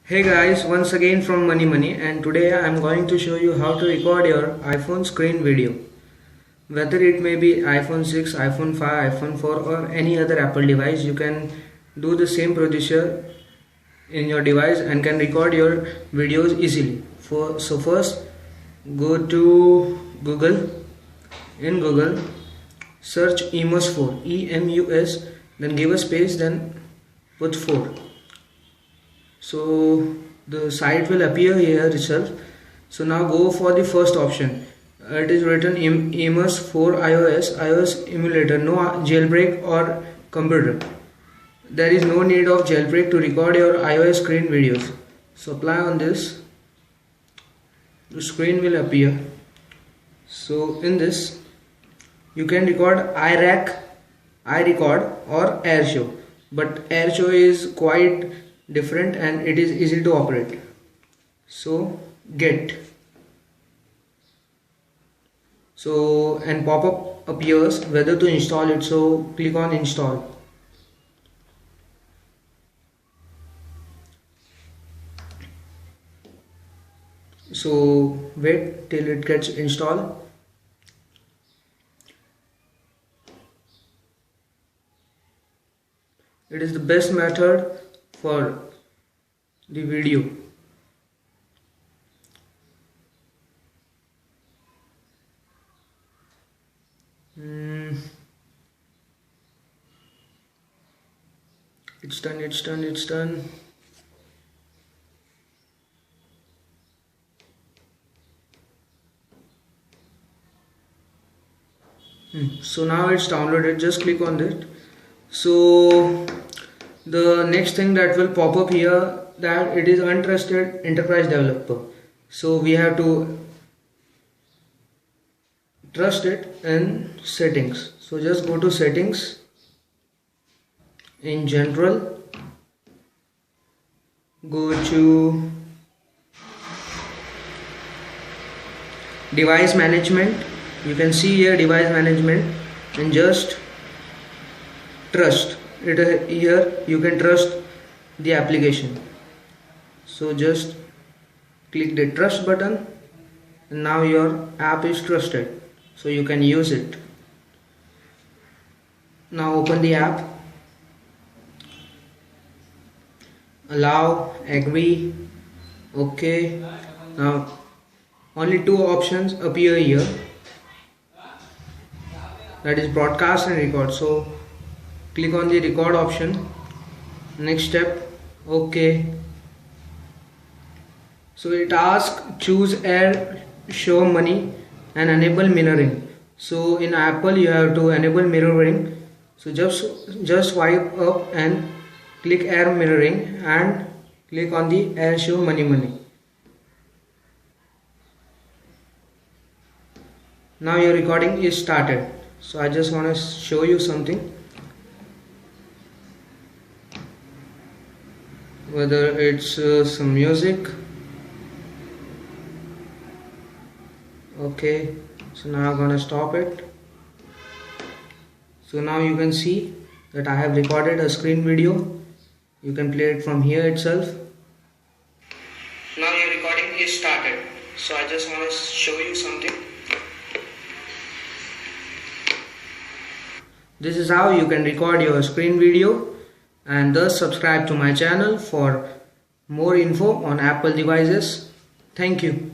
Hey guys, once again from Money, and today I am going to show you how to record your iPhone screen video. Whether it may be iPhone 6, iPhone 5, iPhone 4 or any other Apple device, you can do the same procedure in your device and can record your videos easily. So first go to Google. In Google search EMUS4, EMUS, then give a space, then put 4. So the site will appear here itself. So now go for the first option. It is written EMUS4 iOS emulator, no jailbreak or computer. There is no need of jailbreak to record your iOS screen videos. So apply on this. The screen will appear. So in this you can record iRecord or AirShow, but AirShow is quite different and it is easy to operate. So get. So and pop-up appears whether to install it, so click on install. So wait till it gets installed. It is the best method for the video. It's done. So now it's downloaded, just click on it. So the next thing that will pop up here, that it is untrusted enterprise developer. So we have to trust it in settings. So just go to settings, in general, go to device management. You can see here device management, and just trust it. Here you can trust the application. So just click the trust button, and now your app is trusted, so you can use it. Now open the app, allow, agree, okay. Now only two options appear here, that is broadcast and record. So click on the record option. Next step, okay. So it asks choose air, show money and enable mirroring. So in Apple you have to enable mirroring. So just swipe up and click air mirroring and click on the air show money. Now your recording is started. So I just want to show you something. Whether it's some music. Okay, so now I'm gonna stop it. So now you can see that I have recorded a screen video. You can play it from here itself. Now your recording is started. So I just want to show you something. This is how you can record your screen video, and thus subscribe to my channel for more info on Apple devices. Thank you.